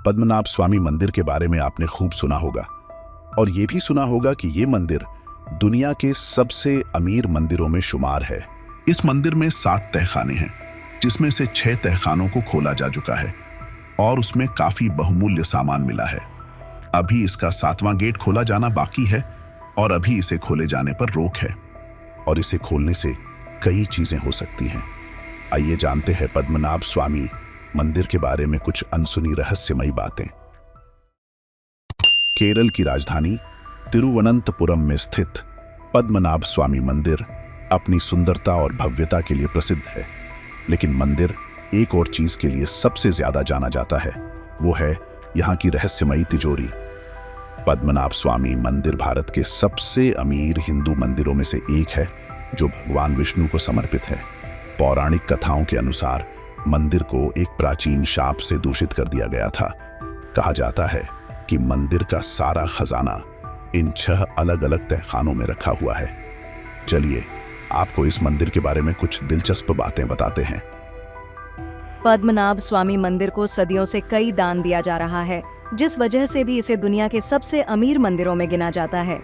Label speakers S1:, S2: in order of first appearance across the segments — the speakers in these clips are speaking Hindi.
S1: पद्मनाभ स्वामी मंदिर के बारे में आपने खूब सुना होगा और ये भी सुना होगा कि ये मंदिर दुनिया के सबसे अमीर मंदिरों में शुमार है। इस मंदिर में 7 तहखाने हैं, जिसमें से 6 तहखानों को खोला जा चुका है और उसमें काफी बहुमूल्य सामान मिला है। अभी इसका 7वां गेट खोला जाना बाकी है और अभी इसे खोले जाने पर रोक है और इसे खोलने से कई चीजें हो सकती हैं। आइए जानते हैं पद्मनाभ स्वामी मंदिर के बारे में कुछ अनसुनी रहस्यमयी बातें। केरल की राजधानी तिरुवनंतपुरम में स्थित पद्मनाभ स्वामी मंदिर अपनी सुंदरता और भव्यता के लिए प्रसिद्ध है, लेकिन मंदिर एक और चीज के लिए सबसे ज्यादा जाना जाता है, वो है यहाँ की रहस्यमयी तिजोरी। पद्मनाभ स्वामी मंदिर भारत के सबसे अमीर हिंदू मंदिरों में से एक है, जो भगवान विष्णु को समर्पित है। पौराणिक कथाओं के अनुसार मंदिर को एक प्राचीन शाप से दूषित कर दिया गया था। कहा जाता है कि मंदिर का सारा खजाना इन 6 अलग अलग तहखानों में रखा हुआ है। चलिए आपको इस मंदिर के बारे में कुछ दिलचस्प बातें बताते हैं।
S2: पद्मनाभ स्वामी मंदिर को सदियों से कई दान दिया जा रहा है, जिस वजह से भी इसे दुनिया के सबसे अमीर मंदिरों में गिना जाता है।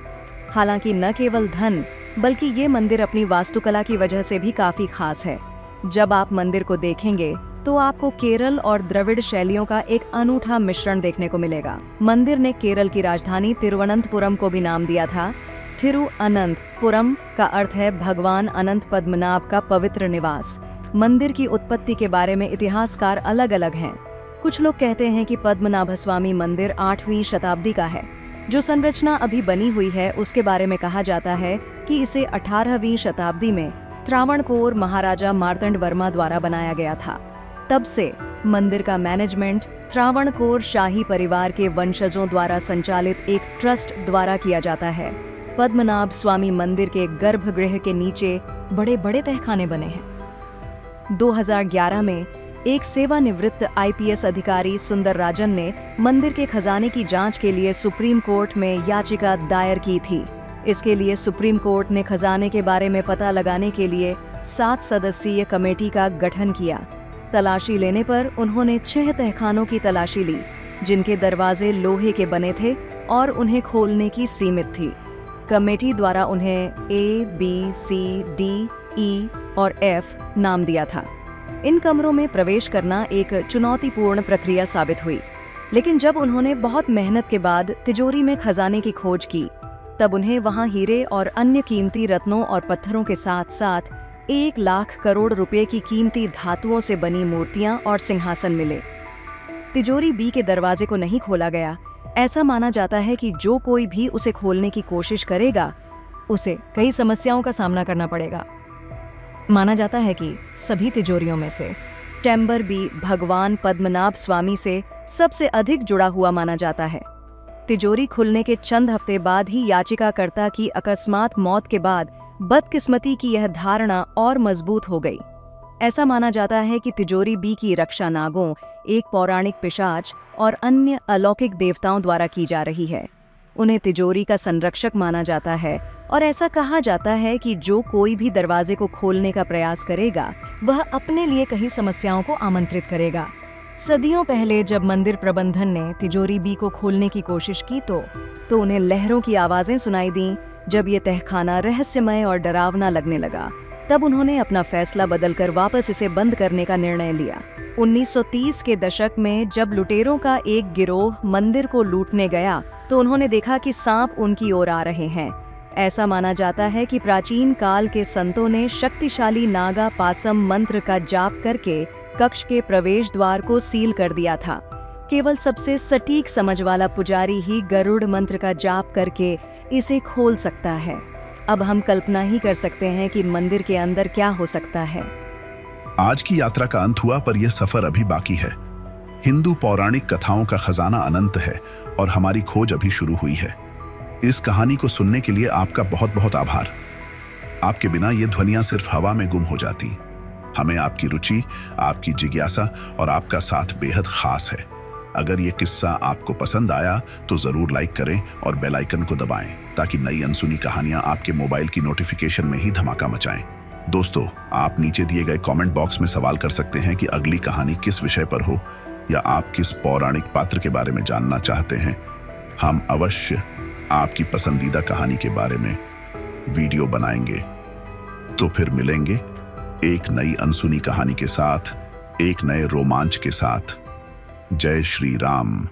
S2: हालांकि न केवल धन, बल्कि ये मंदिर अपनी वास्तुकला की वजह से भी काफी खास है। जब आप मंदिर को देखेंगे तो आपको केरल और द्रविड़ शैलियों का एक अनूठा मिश्रण देखने को मिलेगा। मंदिर ने केरल की राजधानी तिरुवनंतपुरम को भी नाम दिया था। तिरुअनंतपुरम का अर्थ है भगवान अनंत पद्मनाभ का पवित्र निवास। मंदिर की उत्पत्ति के बारे में इतिहासकार अलग अलग हैं। कुछ लोग कहते हैं कि पद्मनाभ स्वामी मंदिर 8वीं शताब्दी का है। जो संरचना अभी बनी हुई है उसके बारे में कहा जाता है कि इसे 18वीं शताब्दी में त्रावणकोर महाराजा मार्तंड वर्मा द्वारा बनाया गया था। तब से मंदिर का मैनेजमेंट त्रावणकोर शाही परिवार के वंशजों द्वारा संचालित एक ट्रस्ट द्वारा किया जाता है। पद्मनाभ स्वामी मंदिर के गर्भगृह के नीचे बड़े बड़े तहखाने बने हैं। 2011 में एक सेवानिवृत्त आईपीएस अधिकारी सुंदर राजन ने मंदिर के खजाने की जांच के लिए सुप्रीम कोर्ट में याचिका दायर की थी। इसके लिए सुप्रीम कोर्ट ने खजाने के बारे में पता लगाने के लिए 7 सदस्यीय कमेटी का गठन किया। तलाशी लेने पर उन्होंने 6 तहखानों की तलाशी ली, जिनके दरवाजे लोहे के बने थे और उन्हें खोलने की सीमित थी। कमेटी द्वारा उन्हें A, B, C, D, E और F नाम दिया था। इन कमरों में प्रवेश करना एक चुनौतीपूर्ण प्रक्रिया साबित हुई, लेकिन जब उन्होंने बहुत मेहनत के बाद तिजोरी में खजाने की खोज की, तब उन्हें वहां हीरे और अन्य कीमती रत्नों और पत्थरों के साथ साथ 1 लाख करोड़ रुपए की कीमती धातुओं से बनी मूर्तियां और सिंहासन मिले। तिजोरी B के दरवाजे को नहीं खोला गया। ऐसा माना जाता है कि जो कोई भी उसे खोलने की कोशिश करेगा, उसे कई समस्याओं का सामना करना पड़ेगा। माना जाता है कि सभी तिजोरियों में से चैम्बर B भगवान पद्मनाभ स्वामी से सबसे अधिक जुड़ा हुआ माना जाता है। तिजोरी खुलने के चंद हफ्ते बाद ही याचिकाकर्ता की अकस्मात मौत के बाद बदकिस्मती की यह धारणा और मजबूत हो गई। ऐसा माना जाता है कि तिजोरी B की रक्षा नागों, एक पौराणिक पिशाच और अन्य अलौकिक देवताओं द्वारा की जा रही है। उन्हें तिजोरी का संरक्षक माना जाता है और ऐसा कहा जाता है कि जो कोई भी दरवाजे को खोलने का प्रयास करेगा, वह अपने लिए कई समस्याओं को आमंत्रित करेगा। सदियों पहले जब मंदिर प्रबंधन ने तिजोरी B को खोलने की कोशिश की तो उन्हें लहरों की आवाजें सुनाई दीं। जब ये तहखाना रहस्यमय और डरावना लगने लगा, तब उन्होंने अपना फैसला बदलकर वापस इसे बंद करने का निर्णय लिया। 1930 के दशक में जब लुटेरों का एक गिरोह मंदिर को लूटने गया, तो उन्होंने देखा कि सांप उनकी ओर आ रहे हैं। ऐसा माना जाता है कि प्राचीन काल के संतों ने शक्तिशाली नागा पासम मंत्र का जाप करके कक्ष के प्रवेश द्वार को सील कर दिया था। केवल सबसे सटीक समझ वाला पुजारी ही गरुड़ मंत्र का जाप करके इसे खोल सकता है। अब हम कल्पना ही कर सकते हैं कि मंदिर के अंदर क्या हो सकता है।
S1: आज की यात्रा का अंत हुआ, पर यह सफर अभी बाकी है। हिंदू पौराणिक कथाओं का खजाना अनंत है और हमारी खोज अभी शुरू हुई है। इस कहानी को सुनने के लिए आपका बहुत बहुत आभार। आपके बिना ये ध्वनियां सिर्फ हवा में गुम हो जाती। हमें आपकी रुचि, आपकी जिज्ञासा और आपका साथ बेहद खास है। अगर ये किस्सा आपको पसंद आया तो जरूर लाइक करें और बेल आइकन को दबाएं, ताकि नई अनसुनी कहानियां आपके मोबाइल की नोटिफिकेशन में ही धमाका मचाएं। दोस्तों, आप नीचे दिए गए कमेंट बॉक्स में सवाल कर सकते हैं कि अगली कहानी किस विषय पर हो। या आप किस पौराणिक पात्र के बारे में जानना चाहते हैं, हम अवश्य आपकी पसंदीदा कहानी के बारे में वीडियो बनाएंगे। तो फिर मिलेंगे एक नई अनसुनी कहानी के साथ, एक नए रोमांच के साथ। जय श्री राम।